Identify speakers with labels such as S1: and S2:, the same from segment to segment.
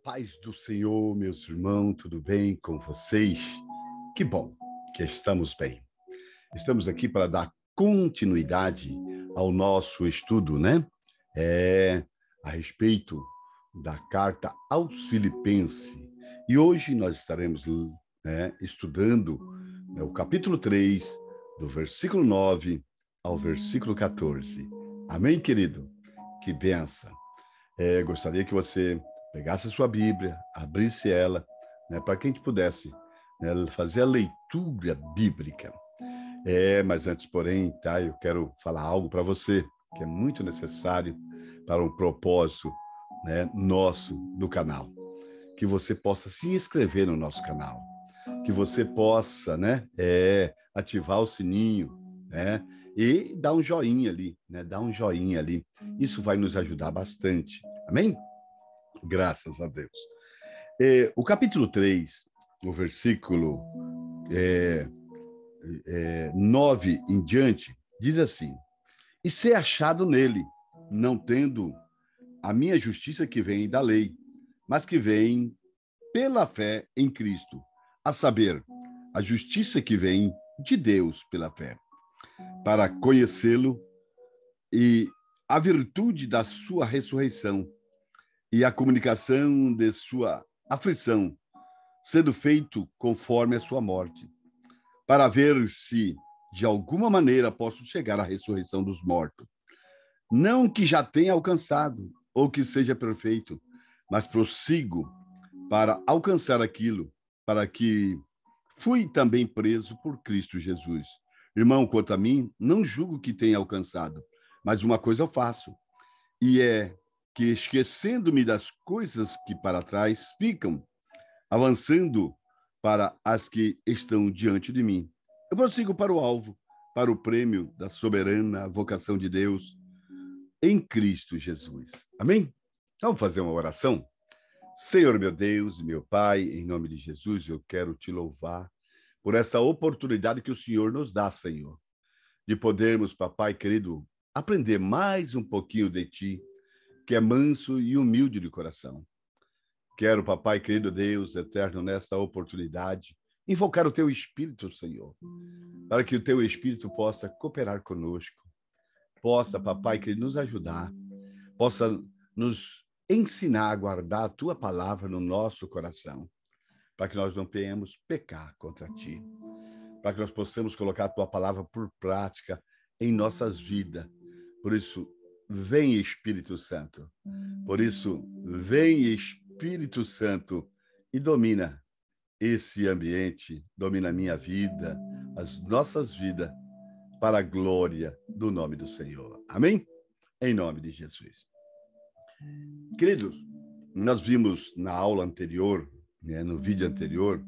S1: Paz do Senhor, meus irmãos, tudo bem com vocês? Que bom que estamos bem. Estamos aqui para dar continuidade ao nosso estudo, né? A respeito da carta aos Filipenses. E hoje nós estaremos estudando o capítulo 3, do versículo 9 ao versículo 14. Amém, querido? Que benção. Gostaria que você pegasse a sua Bíblia, abrisse ela, para que a gente pudesse fazer a leitura bíblica. Mas antes, porém, eu quero falar algo para você que é muito necessário para um propósito nosso do canal. Que você possa se inscrever no nosso canal, que você possa ativar o sininho, e dar um joinha ali, dar um joinha ali. Isso vai nos ajudar bastante. Amém? Graças a Deus. O capítulo 3, o versículo 9 em diante, diz assim: e ser achado nele, não tendo a minha justiça que vem da lei, mas que vem pela fé em Cristo, a saber, a justiça que vem de Deus pela fé, para conhecê-lo e a virtude da sua ressurreição e a comunicação de sua aflição, sendo feito conforme a sua morte, para ver se, de alguma maneira, posso chegar à ressurreição dos mortos. Não que já tenha alcançado, ou que seja perfeito, mas prossigo para alcançar aquilo, para que fui também preso por Cristo Jesus. Irmão, quanto a mim, não julgo que tenha alcançado, mas uma coisa eu faço, e é que, esquecendo-me das coisas que para trás ficam, avançando para as que estão diante de mim, eu prossigo para o alvo, para o prêmio da soberana vocação de Deus em Cristo Jesus. Amém? Vamos fazer uma oração? Senhor, meu Deus e meu Pai, em nome de Jesus, eu quero te louvar por essa oportunidade que o Senhor nos dá, Senhor, de podermos, papai querido, aprender mais um pouquinho de ti, que é manso e humilde de coração. Quero, papai querido Deus eterno, nessa oportunidade, invocar o teu Espírito, Senhor, para que o teu Espírito possa cooperar conosco, possa, papai querido, nos ajudar, possa nos ensinar a guardar a tua palavra no nosso coração, para que nós não venhamos pecar contra ti, para que nós possamos colocar a tua palavra por prática em nossas vidas. Por isso, vem Espírito Santo. Por isso, vem Espírito Santo e domina esse ambiente, domina a minha vida, as nossas vidas, para a glória do nome do Senhor. Amém? Em nome de Jesus. Queridos, nós vimos na aula anterior, no vídeo anterior,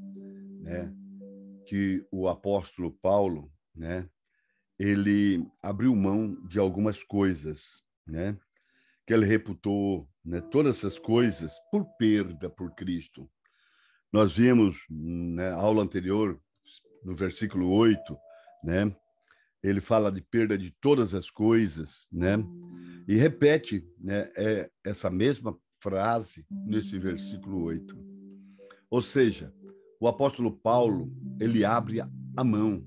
S1: que o apóstolo Paulo, ele abriu mão de algumas coisas, que ele reputou, todas essas coisas por perda por Cristo. Nós vimos na aula anterior, no versículo 8, ele fala de perda de todas as coisas, e repete essa mesma frase nesse versículo 8. Ou seja, o apóstolo Paulo, ele abre a mão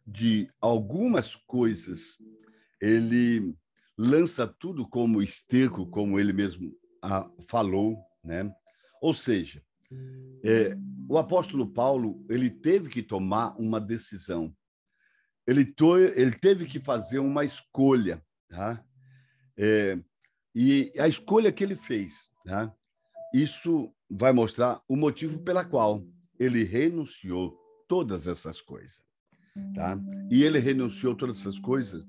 S1: de algumas coisas, ele lança tudo como esterco, como ele mesmo falou, Ou seja, o apóstolo Paulo, ele teve que tomar uma decisão, ele teve que fazer uma escolha, e a escolha que ele fez, isso vai mostrar o motivo pela qual ele renunciou todas essas coisas, E ele renunciou todas essas coisas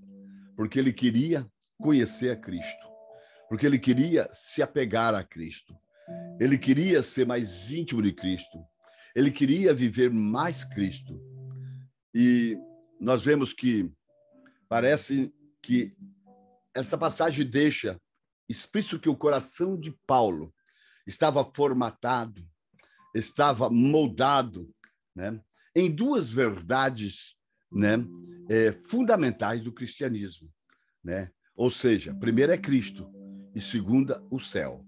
S1: porque ele queria conhecer a Cristo, porque ele queria se apegar a Cristo, ele queria ser mais íntimo de Cristo, ele queria viver mais Cristo. E nós vemos que parece que essa passagem deixa explícito que o coração de Paulo estava formatado, estava moldado, em duas verdades, fundamentais do cristianismo, Ou seja, primeira é Cristo e segunda o céu.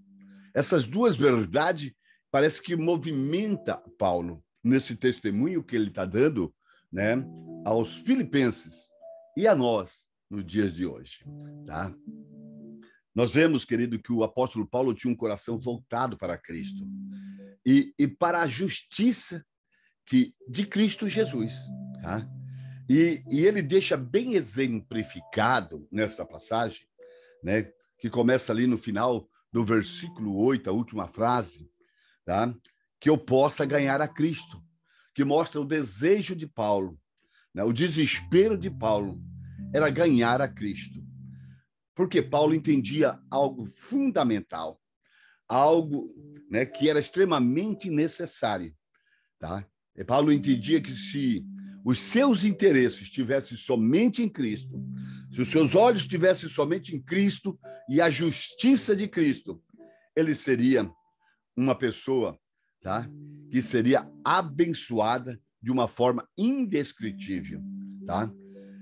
S1: essas duas verdades parece que movimenta Paulo nesse testemunho que ele está dando, né, aos filipenses e a nós nos dias de hoje. Tá? Nós vemos, querido, que o apóstolo Paulo tinha um coração voltado para Cristo e para a justiça de Cristo Jesus. Tá? E ele deixa bem exemplificado nessa passagem, né, que começa ali no final do versículo 8, a última frase, tá? Que eu possa ganhar a Cristo, que mostra o desejo de Paulo, né? O desespero de Paulo era ganhar a Cristo. Porque Paulo entendia algo fundamental, algo, né, que era extremamente necessário. Tá? E Paulo entendia que se os seus interesses estivessem somente em Cristo, se os seus olhos estivessem somente em Cristo e a justiça de Cristo, ele seria uma pessoa, tá, que seria abençoada de uma forma indescritível. Tá?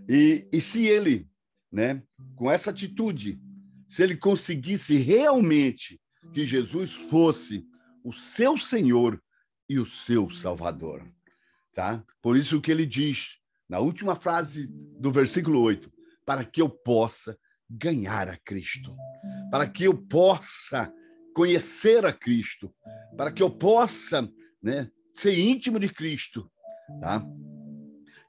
S1: E se ele, né, com essa atitude, se ele conseguisse realmente que Jesus fosse o seu Senhor e o seu Salvador, tá? Por isso que ele diz, na última frase do versículo 8, para que eu possa ganhar a Cristo, para que eu possa conhecer a Cristo, para que eu possa, né, ser íntimo de Cristo, tá?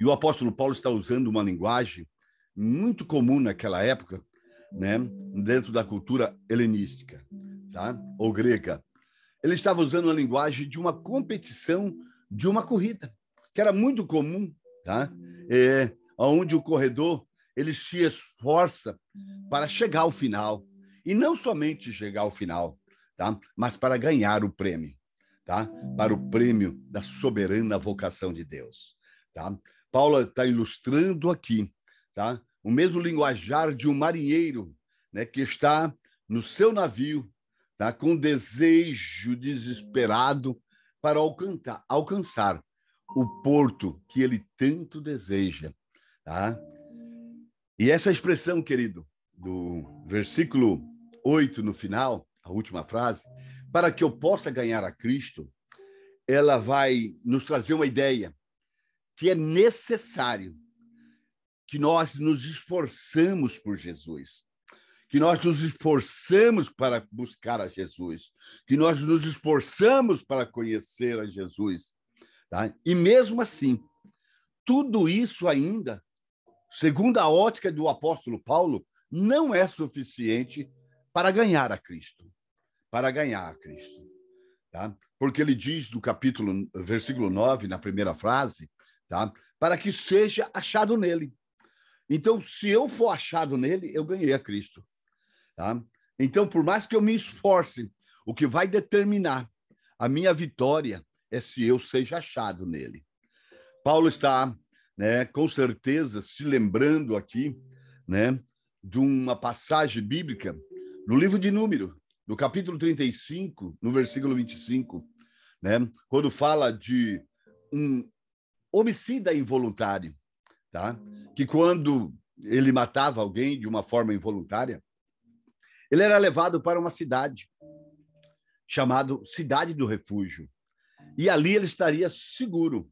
S1: E o apóstolo Paulo está usando uma linguagem muito comum naquela época, né, dentro da cultura helenística, tá? Ou grega. Ele estava usando a linguagem de uma competição, de uma corrida, que era muito comum, tá? Onde o corredor ele se esforça para chegar ao final, e não somente chegar ao final, tá? Mas para ganhar o prêmio, tá? Para o prêmio da soberana vocação de Deus, tá? Paulo está ilustrando aqui, tá? O mesmo linguajar de um marinheiro, né, que está no seu navio, tá, com desejo desesperado para alcançar o porto que ele tanto deseja. Tá? E essa expressão, querido, do versículo 8 no final, a última frase, para que eu possa ganhar a Cristo, ela vai nos trazer uma ideia que é necessário que nós nos esforçamos por Jesus, que nós nos esforçamos para buscar a Jesus, que nós nos esforçamos para conhecer a Jesus. Tá? E mesmo assim, tudo isso ainda, segundo a ótica do apóstolo Paulo, não é suficiente para ganhar a Cristo. Para ganhar a Cristo. Tá? Porque ele diz no capítulo, versículo 9, na primeira frase, tá? Para que seja achado nele. Então, se eu for achado nele, eu ganhei a Cristo. Tá? Então, por mais que eu me esforce, o que vai determinar a minha vitória é se eu seja achado nele. Paulo está, né, com certeza, se lembrando aqui, né, de uma passagem bíblica no livro de Números, no capítulo 35, no versículo 25, né, quando fala de um homicida involuntário, tá? Que quando ele matava alguém de uma forma involuntária, ele era levado para uma cidade chamada Cidade do Refúgio. E ali ele estaria seguro,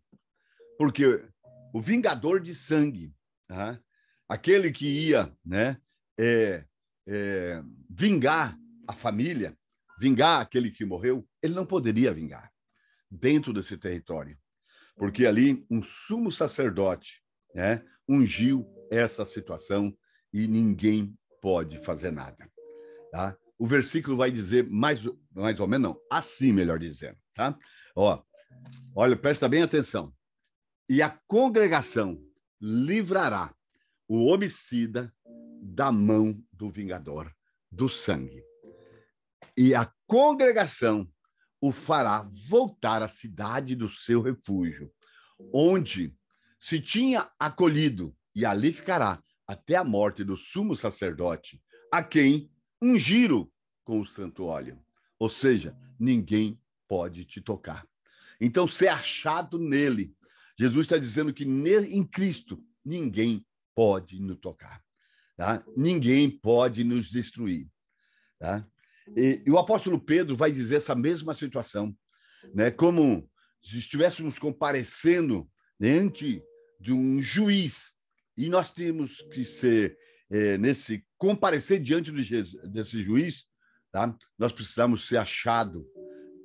S1: porque o vingador de sangue, tá? Aquele que ia, né, vingar a família, vingar aquele que morreu, ele não poderia vingar dentro desse território, porque ali um sumo sacerdote, né, ungiu essa situação e ninguém pode fazer nada. Tá? O versículo vai dizer mais ou menos, não, assim, melhor dizendo. Tá? Ó, olha, presta bem atenção. E a congregação livrará o homicida da mão do vingador do sangue. E a congregação o fará voltar à cidade do seu refúgio, onde se tinha acolhido, e ali ficará até a morte do sumo sacerdote, a quem ungiram com o santo óleo. Ou seja, ninguém pode te tocar. Então, ser achado nele. Jesus está dizendo que em Cristo ninguém pode nos tocar. Tá? Ninguém pode nos destruir. Tá? E o apóstolo Pedro vai dizer essa mesma situação, né? Como se estivéssemos comparecendo diante de um juiz, e nós temos que ser, comparecer diante desse juiz, tá? Nós precisamos ser achados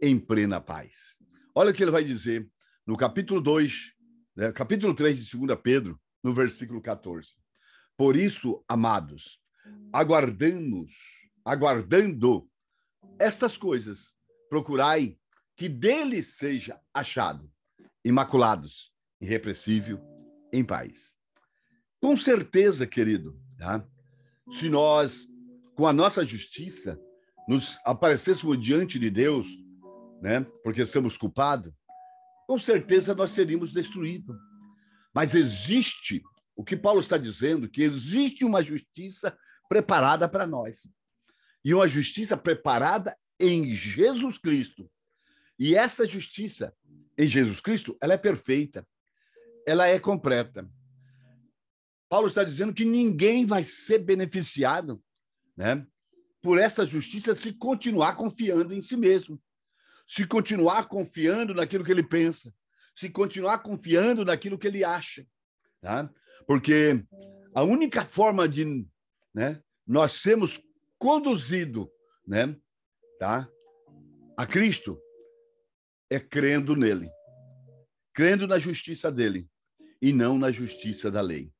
S1: em plena paz. Olha o que ele vai dizer no capítulo 2, né, capítulo 3 de 2 Pedro, no versículo 14. Por isso, amados, aguardando estas coisas, procurai que dele seja achado, imaculados, irrepreensível, em paz. Com certeza, querido, tá? Se nós, com a nossa justiça, nos aparecêssemos diante de Deus, né, porque somos culpados, com certeza nós seríamos destruídos. Mas existe, o que Paulo está dizendo, que existe uma justiça preparada para nós. E uma justiça preparada em Jesus Cristo. E essa justiça em Jesus Cristo, ela é perfeita. Ela é completa. Paulo está dizendo que ninguém vai ser beneficiado, né, por essa justiça se continuar confiando em si mesmo. Se continuar confiando naquilo que ele pensa. Se continuar confiando naquilo que ele acha. Tá? Porque a única forma de, né, nós sermos conduzidos, né, tá, a Cristo é crendo nele, crendo na justiça dele e não na justiça da lei.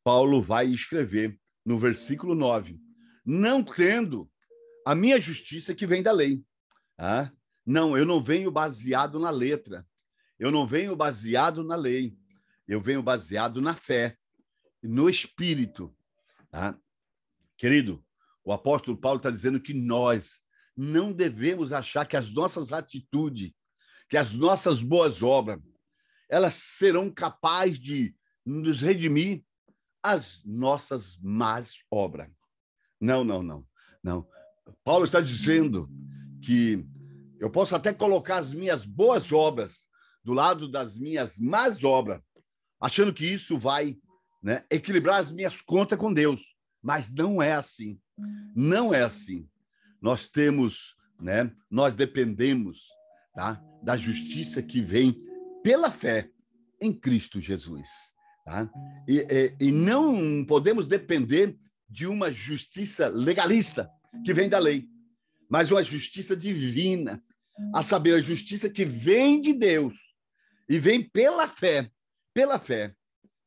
S1: Paulo vai escrever no versículo 9, não tendo a minha justiça que vem da lei. Tá? Não, eu não venho baseado na letra, eu não venho baseado na lei, eu venho baseado na fé, no Espírito. Tá? Querido, o apóstolo Paulo está dizendo que nós não devemos achar que as nossas atitudes, que as nossas boas obras, elas serão capazes de nos redimir as nossas más obras. Não, não, não, não. Paulo está dizendo que eu posso até colocar as minhas boas obras do lado das minhas más obras, achando que isso vai, né, equilibrar as minhas contas com Deus. Mas não é assim. Não é assim. Nós temos, né, nós dependemos, tá, da justiça que vem pela fé em Cristo Jesus. Tá? E não podemos depender de uma justiça legalista que vem da lei, mas uma justiça divina, a saber, a justiça que vem de Deus e vem pela fé,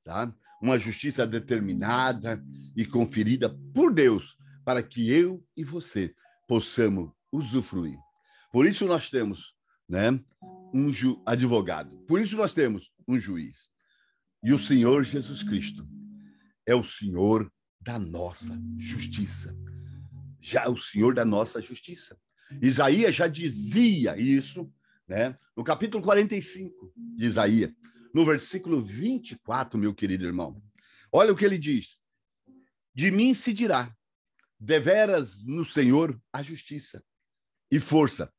S1: tá? Uma justiça determinada e conferida por Deus para que eu e você possamos usufruir. Por isso nós temos, né, um advogado, por isso nós temos um juiz. E o Senhor Jesus Cristo é o Senhor da nossa justiça. Já o Senhor da nossa justiça. Isaías já dizia isso, né? No capítulo 45 de Isaías, no versículo 24, meu querido irmão. Olha o que ele diz. De mim se dirá, deveras no Senhor a justiça e força.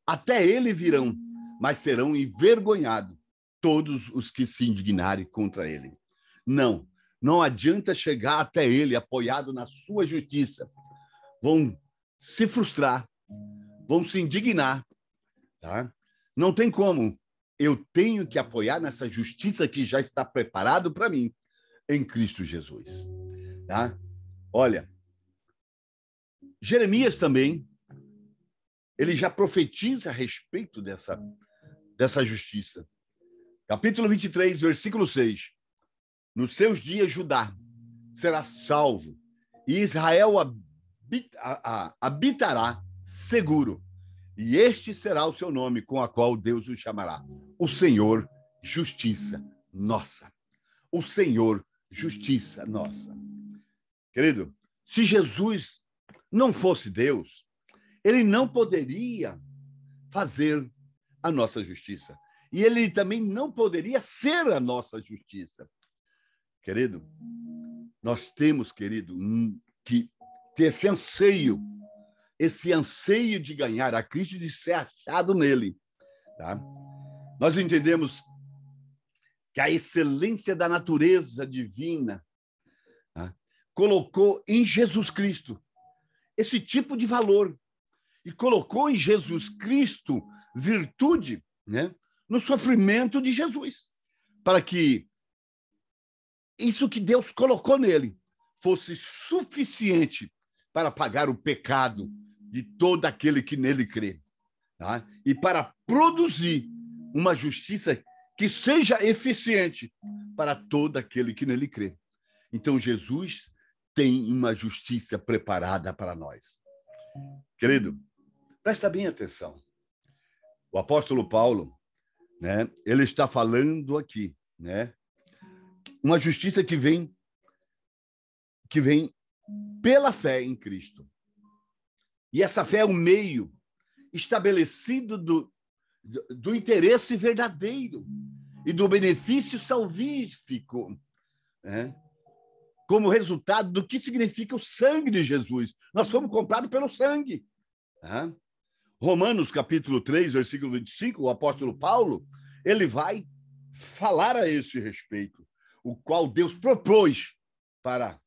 S1: Até ele virão, mas serão envergonhados todos os que se indignarem contra ele. Não, não adianta chegar até ele apoiado na sua justiça. Vão se frustrar, vão se indignar, tá? Não tem como. Eu tenho que apoiar nessa justiça que já está preparado para mim em Cristo Jesus, tá? Olha, Jeremias também, ele já profetiza a respeito dessa justiça. Capítulo 23, versículo 6. Nos seus dias, Judá será salvo e Israel habitará seguro. E este será o seu nome, com a qual Deus o chamará. O Senhor, justiça nossa. O Senhor, justiça nossa. Querido, se Jesus não fosse Deus, ele não poderia fazer a nossa justiça. E ele também não poderia ser a nossa justiça. Querido, nós temos, querido, que ter esse anseio de ganhar a Cristo e de ser achado nele. Tá? Nós entendemos que a excelência da natureza divina, tá, colocou em Jesus Cristo esse tipo de valor. e colocou em Jesus Cristo virtude, né, no sofrimento de Jesus, para que isso que Deus colocou nele fosse suficiente para pagar o pecado de todo aquele que nele crê, tá? E para produzir uma justiça que seja eficiente para todo aquele que nele crê. Então, Jesus tem uma justiça preparada para nós. Querido, presta bem atenção. O apóstolo Paulo, né, ele está falando aqui, né, uma justiça que vem pela fé em Cristo. E essa fé é o meio estabelecido do interesse verdadeiro e do benefício salvífico, né? Como resultado do que significa o sangue de Jesus. Nós fomos comprados pelo sangue. Né? Romanos, capítulo 3, versículo 25, o apóstolo Paulo, ele vai falar a esse respeito, o qual Deus propôs para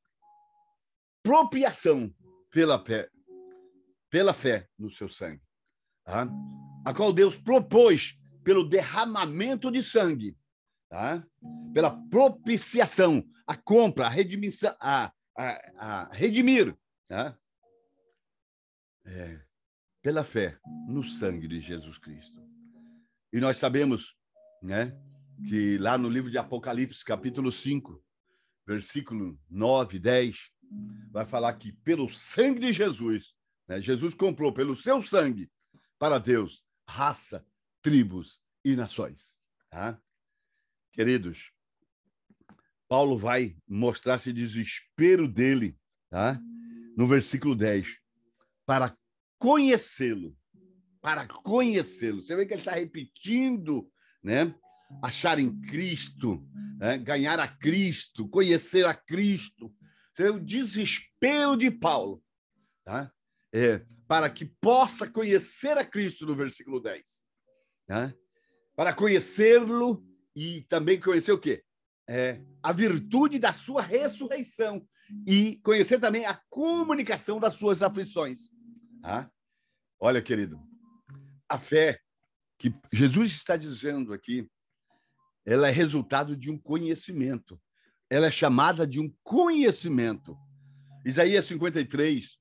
S1: propiação pela fé no seu sangue. Tá? A qual Deus propôs pelo derramamento de sangue, tá? Pela propiciação, a compra, a redimissão, a redimir, tá? Pela fé no sangue de Jesus Cristo. E nós sabemos, né, que lá no livro de Apocalipse, capítulo 5, versículo 9 e 10, vai falar que pelo sangue de Jesus, né, Jesus comprou pelo seu sangue para Deus raça, tribos e nações. Tá? Queridos, Paulo vai mostrar esse desespero dele, tá? No versículo 10, para conhecê-lo. Para conhecê-lo. Você vê que ele está repetindo, né? Achar em Cristo, né? Ganhar a Cristo, conhecer a Cristo. Você vê o desespero de Paulo, tá? Para que possa conhecer a Cristo, no versículo 10. Tá? Para conhecê-lo e também conhecer o quê? A virtude da sua ressurreição e conhecer também a comunicação das suas aflições. Tá? Olha, querido, a fé que Jesus está dizendo aqui, ela é resultado de um conhecimento. Ela é chamada de um conhecimento. Isaías 53,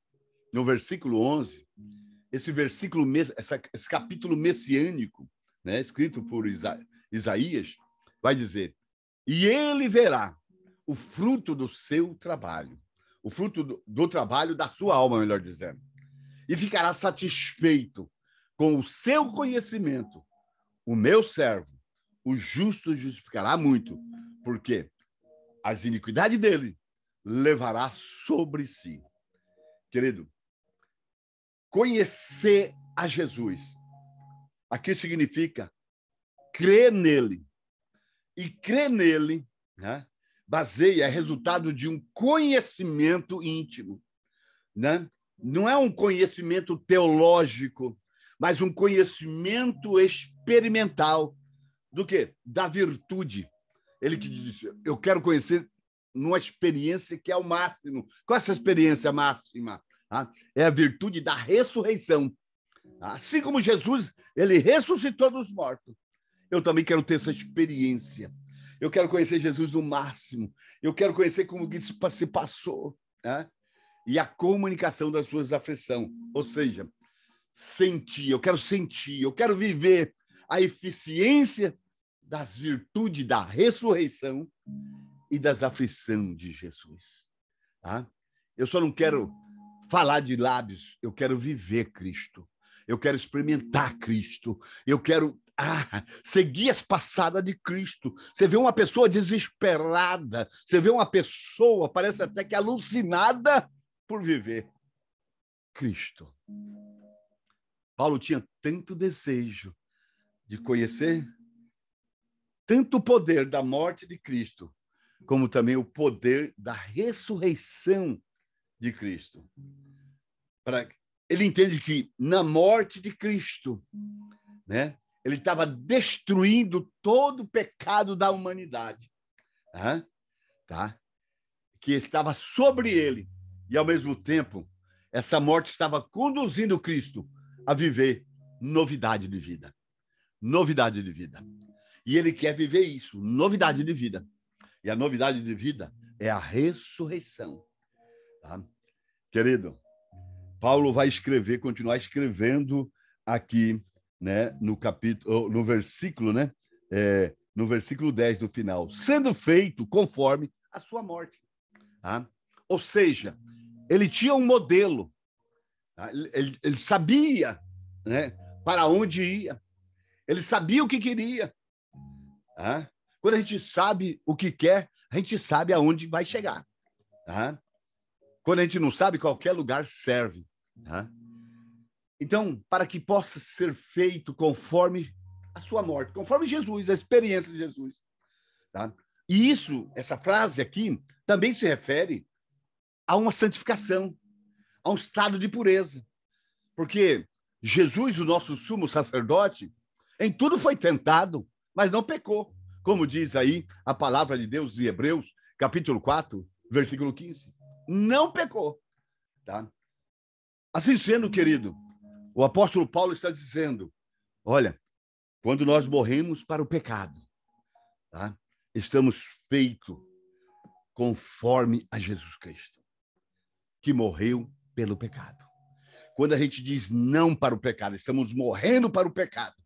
S1: no versículo 11, esse capítulo messiânico, né, escrito por Isaías, vai dizer: e ele verá o fruto do seu trabalho, o fruto do trabalho da sua alma, melhor dizendo, e ficará satisfeito com o seu conhecimento. O meu servo, o justo, justificará muito, porque as iniquidades dele levará sobre si. Querido, conhecer a Jesus aqui significa crer nele. E crer nele, né, é resultado de um conhecimento íntimo. Né? Não é um conhecimento teológico, mas um conhecimento experimental. Do quê? Da virtude. Ele que diz: eu quero conhecer numa experiência que é o máximo. Qual é essa experiência máxima? É a virtude da ressurreição. Assim como Jesus, ele ressuscitou dos mortos, eu também quero ter essa experiência. Eu quero conhecer Jesus no máximo. Eu quero conhecer como isso se passou. Né? E a comunicação das suas aflições. Ou seja, sentir, eu quero viver a eficiência das virtudes da ressurreição e das aflições de Jesus. Tá? Eu só não quero falar de lábios, eu quero viver Cristo. Eu quero experimentar Cristo. Eu quero seguir as passadas de Cristo. Você vê uma pessoa desesperada, você vê uma pessoa, parece até que alucinada por viver Cristo. Paulo tinha tanto desejo de conhecer tanto o poder da morte de Cristo, como também o poder da ressurreição de Cristo. Ele entende que na morte de Cristo, né, ele estava destruindo todo o pecado da humanidade, tá? Que estava sobre ele. E, ao mesmo tempo, essa morte estava conduzindo Cristo a viver novidade de vida. Novidade de vida. E ele quer viver isso, novidade de vida. E a novidade de vida é a ressurreição. Tá? Querido, Paulo vai escrever, continuar escrevendo aqui, né, no capítulo, no versículo, né, no versículo 10 do final, sendo feito conforme a sua morte. Tá? Ou seja, ele tinha um modelo, tá? Ele sabia, né, para onde ia, ele sabia o que queria. Tá? Quando a gente sabe o que quer, a gente sabe aonde vai chegar. Tá? Quando a gente não sabe, qualquer lugar serve. Tá? Então, para que possa ser feito conforme a sua morte, conforme Jesus, a experiência de Jesus. Tá? E isso, essa frase aqui, também se refere a uma santificação, a um estado de pureza. Porque Jesus, o nosso sumo sacerdote, em tudo foi tentado, mas não pecou. Como diz aí a palavra de Deus em Hebreus, capítulo 4, versículo 15. Não pecou. Tá? Assim sendo, querido, o apóstolo Paulo está dizendo, olha, quando nós morremos para o pecado, tá? Estamos feitos conforme a Jesus Cristo, que morreu pelo pecado. Quando a gente diz não para o pecado, estamos morrendo para o pecado,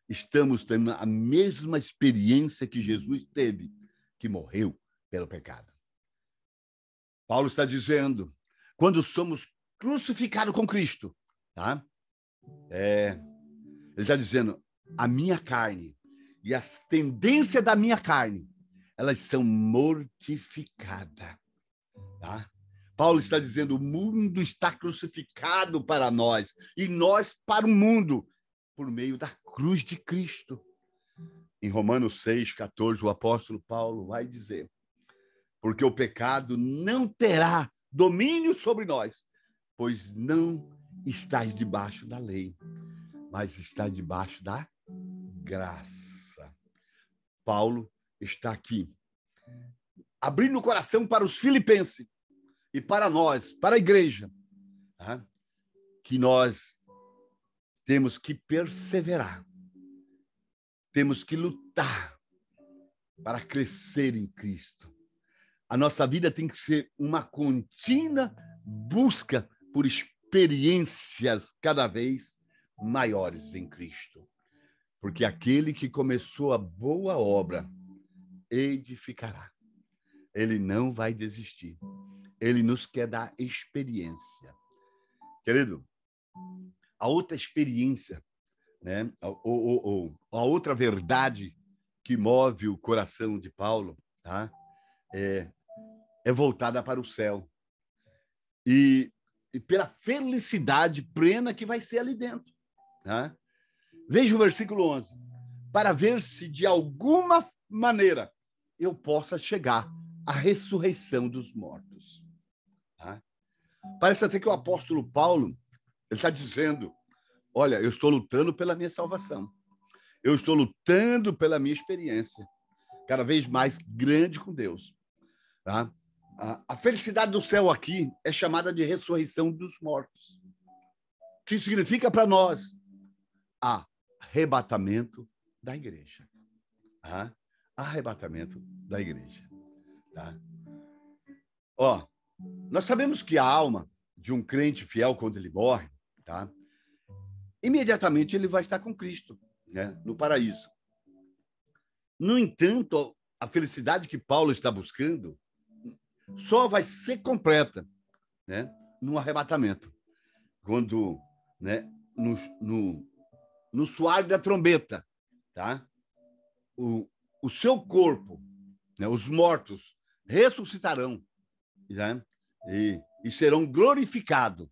S1: estamos tendo a mesma experiência que Jesus teve, que morreu pelo pecado. Paulo está dizendo, quando somos crucificados com Cristo, tá? Ele está dizendo, a minha carne e as tendências da minha carne, elas são mortificadas. Tá? Paulo está dizendo, o mundo está crucificado para nós e nós para o mundo, por meio da cruz de Cristo. Em Romanos 6,14, o apóstolo Paulo vai dizer, porque o pecado não terá domínio sobre nós, pois não estás debaixo da lei, mas está debaixo da graça. Paulo está aqui, abrindo o coração para os filipenses e para nós, para a igreja, tá? Que nós temos que perseverar, temos que lutar para crescer em Cristo. A nossa vida tem que ser uma contínua busca por experiências cada vez maiores em Cristo. Porque aquele que começou a boa obra edificará. Ele não vai desistir. Ele nos quer dar experiência. Querido, a outra experiência, né? A outra verdade que move o coração de Paulo, tá? É voltada para o céu. E pela felicidade plena que vai ser ali dentro. Tá? Veja o versículo 11. Para ver se de alguma maneira eu possa chegar à ressurreição dos mortos. Tá? Parece até que o apóstolo Paulo ele está dizendo, olha, eu estou lutando pela minha salvação. Eu estou lutando pela minha experiência cada vez mais grande com Deus. Tá? A felicidade do céu aqui é chamada de ressurreição dos mortos, que significa para nós arrebatamento da igreja. Tá? Arrebatamento da igreja. Tá? Ó, nós sabemos que a alma de um crente fiel, quando ele morre, tá? Imediatamente ele vai estar com Cristo, né? No paraíso. No entanto, a felicidade que Paulo está buscando só vai ser completa, né, no arrebatamento, quando, né, no soar da trombeta, tá? O seu corpo, né, os mortos ressuscitarão, né, e serão glorificados,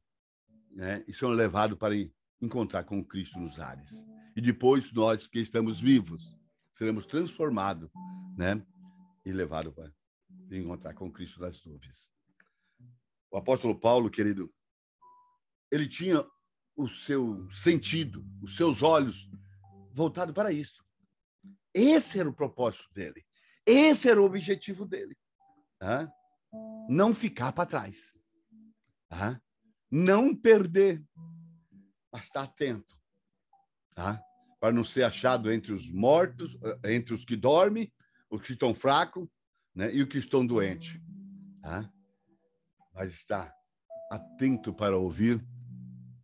S1: né, e serão levados para encontrar com Cristo nos ares. E depois nós que estamos vivos seremos transformados, né, e levados para encontrar com Cristo nas nuvens. O apóstolo Paulo, querido, ele tinha o seu sentido, os seus olhos voltados para isso. Esse era o propósito dele. Esse era o objetivo dele. Tá? Não ficar para trás. Tá? Não perder mas está atento, tá? Para não ser achado entre os mortos, entre os que dormem, os que estão fracos, né? E os que estão doentes, tá? Mas está atento para ouvir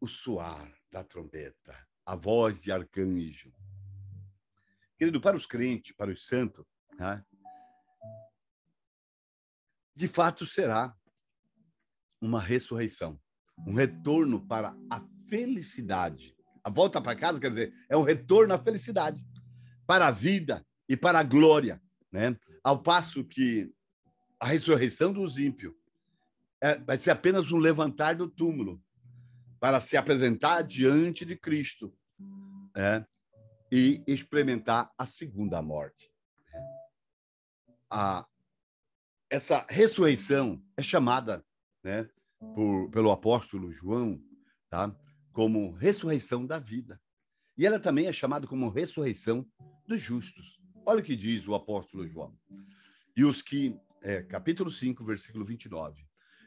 S1: o soar da trombeta, a voz de arcanjo. Querido, para os crentes, para os santos, tá? De fato será uma ressurreição, um retorno para a felicidade. A volta para casa, quer dizer, é um retorno à felicidade, para a vida e para a glória, né? Ao passo que a ressurreição dos ímpios vai ser apenas um levantar do túmulo para se apresentar diante de Cristo, né? E experimentar a segunda morte. Essa ressurreição é chamada, né, pelo apóstolo João, tá, como ressurreição da vida. E ela também é chamada como ressurreição dos justos. Olha o que diz o apóstolo João. E os que, capítulo 5, versículo 29.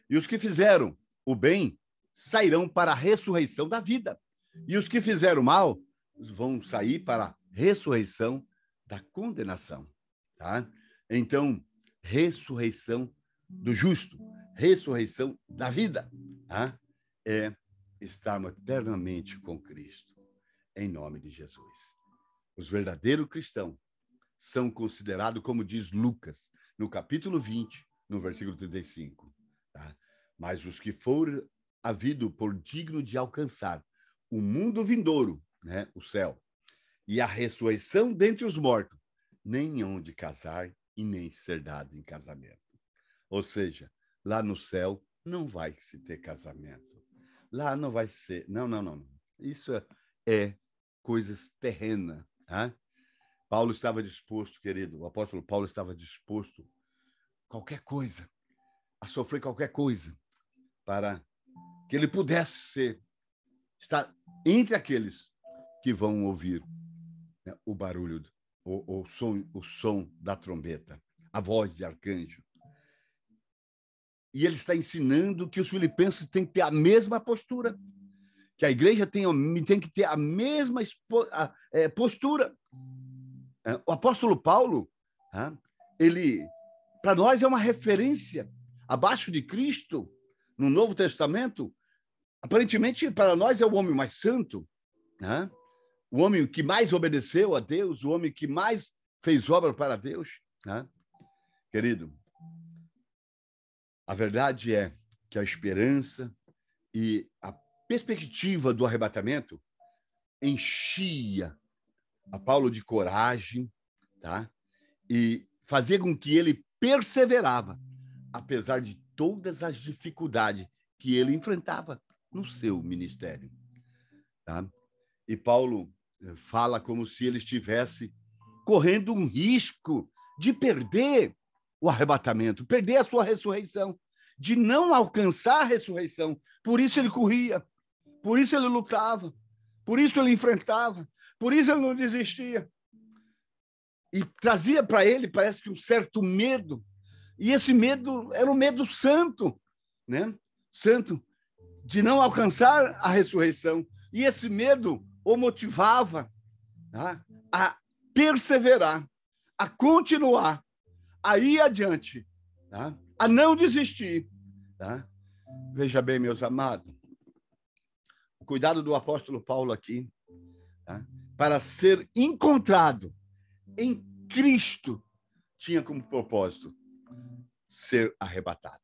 S1: E os que fizeram o bem sairão para a ressurreição da vida. E os que fizeram o mal vão sair para a ressurreição da condenação. Tá? Então, ressurreição do justo, ressurreição da vida, tá? É estarmos eternamente com Cristo, em nome de Jesus. Os verdadeiros cristãos são considerados, como diz Lucas, no capítulo 20, no versículo 35. Tá? Mas os que forem havido por digno de alcançar o mundo vindouro, né, o céu, e a ressurreição dentre os mortos, nem hão de casar e nem ser dado em casamento. Ou seja, lá no céu não vai se ter casamento. Lá não vai ser... Não. Isso é coisas terrenas. Tá? Paulo estava disposto, querido, o apóstolo Paulo estava disposto qualquer coisa, a sofrer qualquer coisa, para que ele pudesse estar entre aqueles que vão ouvir, né, o barulho, o som da trombeta, a voz de arcanjo. E ele está ensinando que os filipenses têm que ter a mesma postura, que a igreja tem que ter a mesma postura. O apóstolo Paulo, ele, para nós, é uma referência. Abaixo de Cristo, no Novo Testamento, aparentemente, para nós, é o homem mais santo, né? O homem que mais obedeceu a Deus, o homem que mais fez obra para Deus. Né? Querido, a verdade é que a esperança e a perspectiva do arrebatamento enchia a Paulo de coragem, tá? E fazia com que ele perseverava, apesar de todas as dificuldades que ele enfrentava no seu ministério. Tá? E Paulo fala como se ele estivesse correndo um risco de perder o arrebatamento, perder a sua ressurreição, de não alcançar a ressurreição. Por isso ele corria, por isso ele lutava, por isso ele enfrentava, por isso ele não desistia. E trazia para ele, parece que um certo medo. E esse medo era um medo santo, né? Santo, de não alcançar a ressurreição. E esse medo o motivava, tá, a perseverar, a continuar, a ir adiante, tá, a não desistir. Tá? Veja bem, meus amados, o cuidado do apóstolo Paulo aqui, tá, para ser encontrado em Cristo, tinha como propósito ser arrebatado.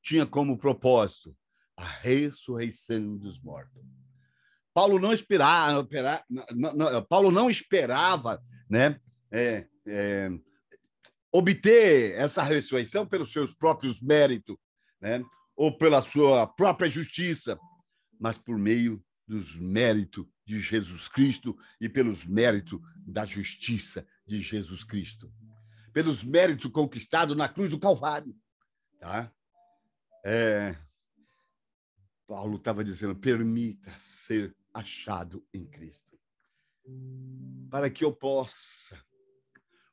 S1: Tinha como propósito a ressurreição dos mortos. Paulo não esperava, Paulo não esperava, né, obter essa ressurreição pelos seus próprios méritos, né, ou pela sua própria justiça, mas por meio dos méritos de Jesus Cristo e pelos méritos da justiça de Jesus Cristo, pelos méritos conquistados na cruz do Calvário. Tá? Paulo estava dizendo, permita ser achado em Cristo, para que eu possa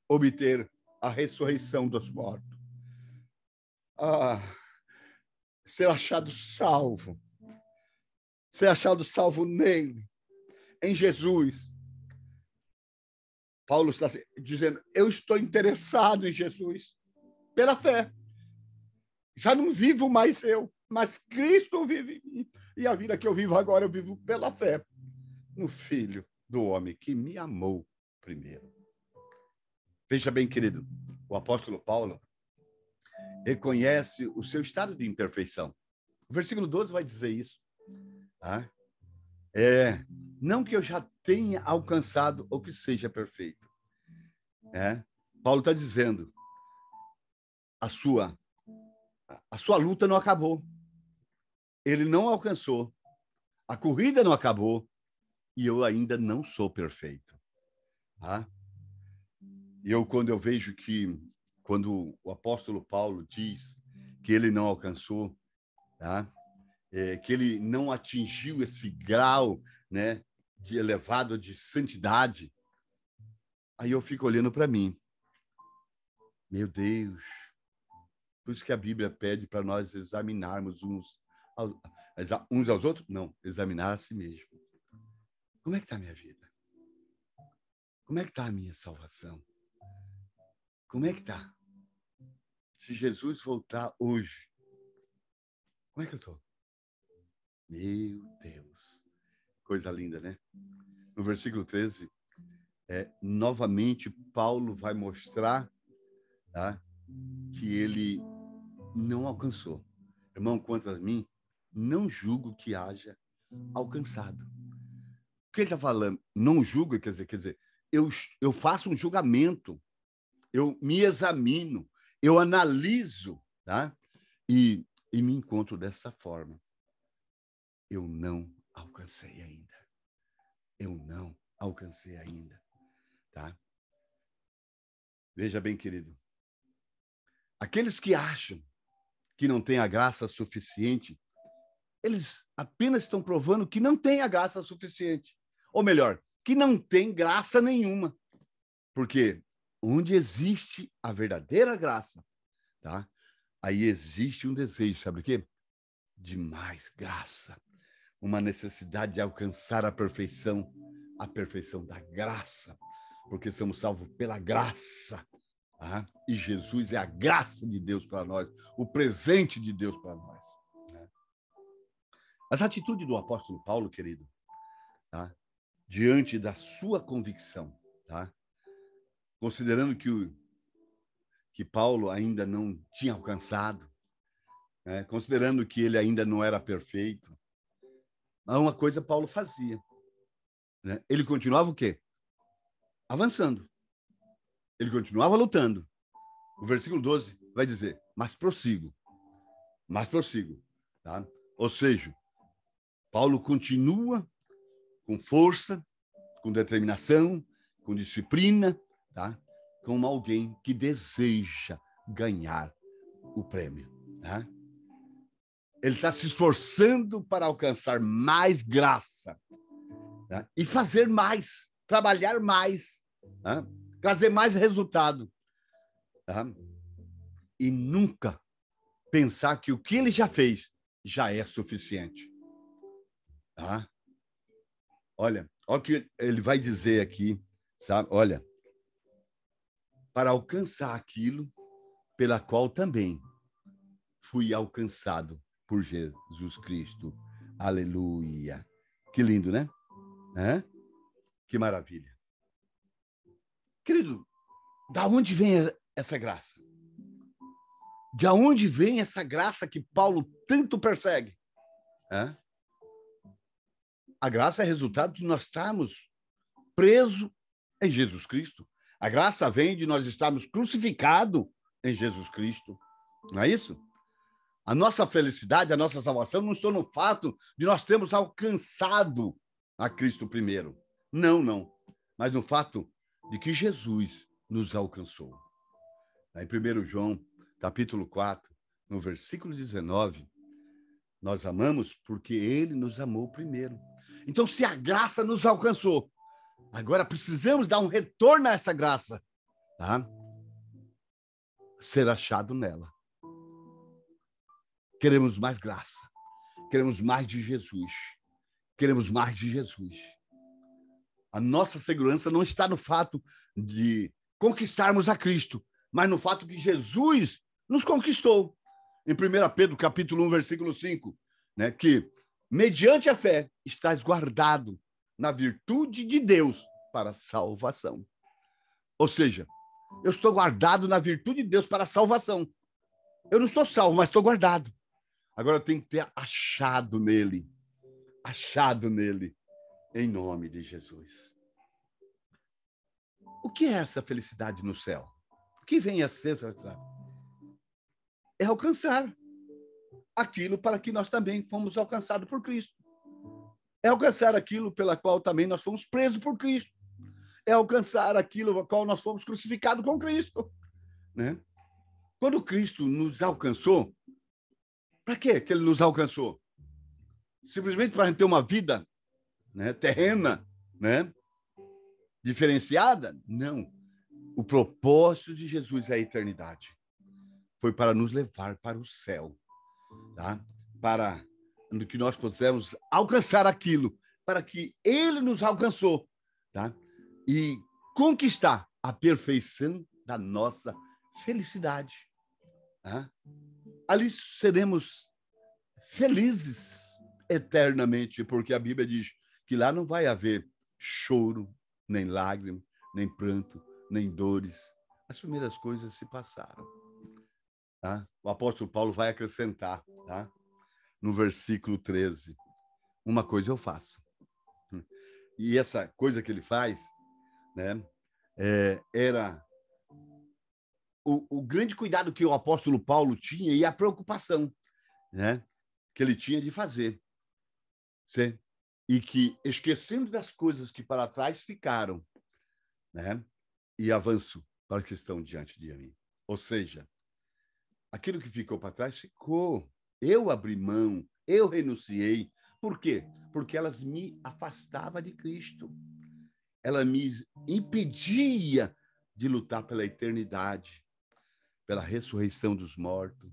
S1: obter a ressurreição dos mortos, ser achado salvo, ser achado salvo nele, em Jesus. Paulo está dizendo, eu estou interessado em Jesus, pela fé. Já não vivo mais eu, mas Cristo vive em mim. E a vida que eu vivo agora, eu vivo pela fé no Filho do homem que me amou primeiro. Veja bem, querido, o apóstolo Paulo reconhece o seu estado de imperfeição. O versículo 12 vai dizer isso. Tá? Não que eu já tenha alcançado ou que seja perfeito. Paulo está dizendo, a sua luta não acabou. Ele não alcançou. A corrida não acabou. E eu ainda não sou perfeito. Tá? Quando eu vejo que, quando o apóstolo Paulo diz que ele não alcançou, tá? Que ele não atingiu esse grau, né, de elevado de santidade, aí eu fico olhando para mim. Meu Deus! Por isso que a Bíblia pede para nós examinarmos uns aos outros? Não, examinar a si mesmo. Como é que está a minha vida? Como é que está a minha salvação? Como é que está? Se Jesus voltar hoje, como é que eu estou? Meu Deus! Coisa linda, né? No versículo 13, novamente Paulo vai mostrar, tá, que ele não alcançou. Irmão, quanto a mim, não julgo que haja alcançado. O que ele está falando? Não julgo, quer dizer, eu faço um julgamento, eu me examino, eu analiso, tá? E me encontro dessa forma. Eu não alcancei ainda. Eu não alcancei ainda, tá? Veja bem, querido. Aqueles que acham que não tem a graça suficiente, eles apenas estão provando que não tem a graça suficiente. Ou melhor, que não tem graça nenhuma. Porque onde existe a verdadeira graça, tá? Aí existe um desejo, sabe o quê? De mais graça. Uma necessidade de alcançar a perfeição da graça. Porque somos salvos pela graça. Tá? E Jesus é a graça de Deus para nós, o presente de Deus para nós. Né? Mas a atitude do apóstolo Paulo, querido, tá? Diante da sua convicção, tá? Considerando que Paulo ainda não tinha alcançado, né? Considerando que ele ainda não era perfeito, uma coisa Paulo fazia. Né? Ele continuava o quê? Avançando. Ele continuava lutando. O versículo 12 vai dizer, mas prossigo. Tá? Ou seja, Paulo continua com força, com determinação, com disciplina, tá? Como alguém que deseja ganhar o prêmio. Tá? Ele está se esforçando para alcançar mais graça, tá? E fazer mais, trabalhar mais, tá? Trazer mais resultado. Tá? E nunca pensar que o que ele já fez já é suficiente. Tá? Olha o que ele vai dizer aqui, sabe? Olha, para alcançar aquilo pela qual também fui alcançado por Jesus Cristo. Aleluia. Que lindo, né? Que maravilha. Querido, da onde vem essa graça? De onde vem essa graça que Paulo tanto persegue? A graça é resultado de nós estarmos presos em Jesus Cristo. A graça vem de nós estarmos crucificados em Jesus Cristo. Não é isso? A nossa felicidade, a nossa salvação não está no fato de nós termos alcançado a Cristo primeiro. Não. Mas no fato de que Jesus nos alcançou. Em 1 João, capítulo 4, no versículo 19, nós amamos porque ele nos amou primeiro. Então, se a graça nos alcançou, agora precisamos dar um retorno a essa graça, tá? Ser achado nela. Queremos mais graça. Queremos mais de Jesus. queremos mais de Jesus. A nossa segurança não está no fato de conquistarmos a Cristo, mas no fato que Jesus nos conquistou. Em 1 Pedro, capítulo 1, versículo 5, né, que mediante a fé estás guardado na virtude de Deus para a salvação. Ou seja, eu estou guardado na virtude de Deus para a salvação. Eu não estou salvo, mas estou guardado. Agora eu tenho que ter achado nele, em nome de Jesus. O que é essa felicidade no céu? O que vem a ser essa felicidade? É alcançar aquilo para que nós também fomos alcançados por Cristo. É alcançar aquilo pela qual também nós fomos presos por Cristo. É alcançar aquilo pela qual nós fomos crucificados com Cristo. Né? Quando Cristo nos alcançou, para que ele nos alcançou? Simplesmente para a gente ter uma vida, né, terrena, né, diferenciada? Não. O propósito de Jesus é a eternidade. Foi para nos levar para o céu, tá? Para que nós possamos alcançar aquilo, para que ele nos alcançou, tá? E conquistar a perfeição da nossa felicidade. Tá? Ali seremos felizes eternamente, porque a Bíblia diz que lá não vai haver choro, nem lágrima, nem pranto, nem dores. As primeiras coisas se passaram. Tá? O apóstolo Paulo vai acrescentar, tá? No versículo 13, uma coisa eu faço. E essa coisa que ele faz, né, era o grande cuidado que o apóstolo Paulo tinha e a preocupação, né, que ele tinha de fazer. Certo? E que, esquecendo das coisas que para trás ficaram, né, e avanço para o que estão diante de mim. Ou seja, aquilo que ficou para trás ficou. Eu abri mão, eu renunciei. Por quê? Porque elas me afastavam de Cristo. Ela me impedia de lutar pela eternidade, pela ressurreição dos mortos.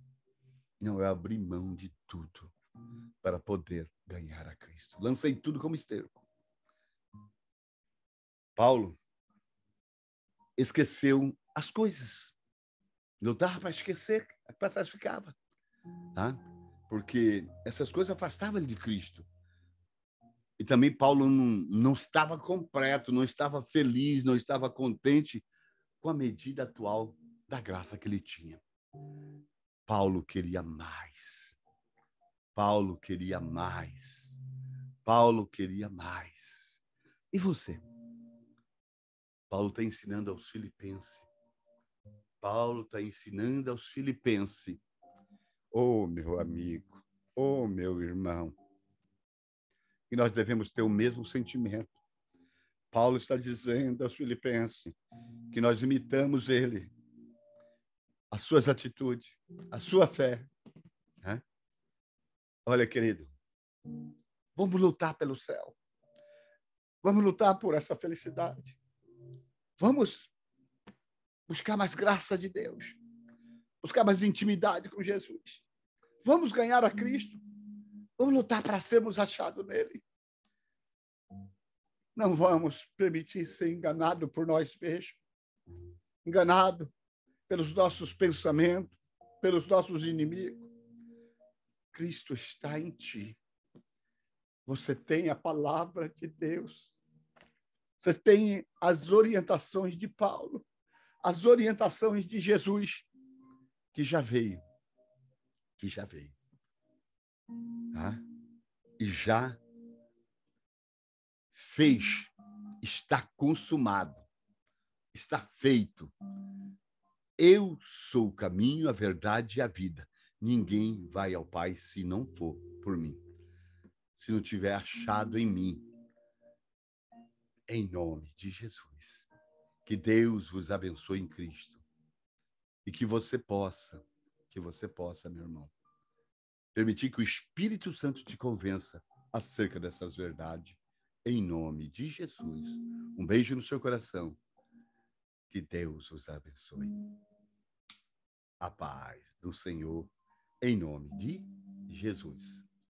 S1: Não, eu abri mão de tudo para poder ganhar a Cristo. Lancei tudo como esterco. Paulo esqueceu as coisas. Não dava para esquecer, para trás ficava. Tá? Porque essas coisas afastavam ele de Cristo. E também Paulo não estava completo, não estava feliz, não estava contente com a medida atual da graça que ele tinha. Paulo queria mais. Paulo queria mais. Paulo queria mais. E você? Paulo está ensinando aos filipenses. Paulo está ensinando aos filipenses. Oh, meu amigo, oh, meu irmão, que nós devemos ter o mesmo sentimento. Paulo está dizendo aos filipenses que nós imitamos ele, as suas atitudes, a sua fé. Né? Olha, querido, vamos lutar pelo céu. Vamos lutar por essa felicidade. Vamos buscar mais graça de Deus. Buscar mais intimidade com Jesus. Vamos ganhar a Cristo. Vamos lutar para sermos achados nele. Não vamos permitir ser enganado por nós mesmos. Enganado pelos nossos pensamentos, pelos nossos inimigos. Cristo está em ti. Você tem a palavra de Deus. Você tem as orientações de Paulo, as orientações de Jesus, que já veio. Tá? E já fez, está consumado, está feito. Eu sou o caminho, a verdade e a vida. Ninguém vai ao Pai se não for por mim. Se não tiver achado em mim. Em nome de Jesus. Que Deus vos abençoe em Cristo. E que você possa, meu irmão, permitir que o Espírito Santo te convença acerca dessas verdades. Em nome de Jesus. Um beijo no seu coração. Que Deus os abençoe. A paz do Senhor, em nome de Jesus.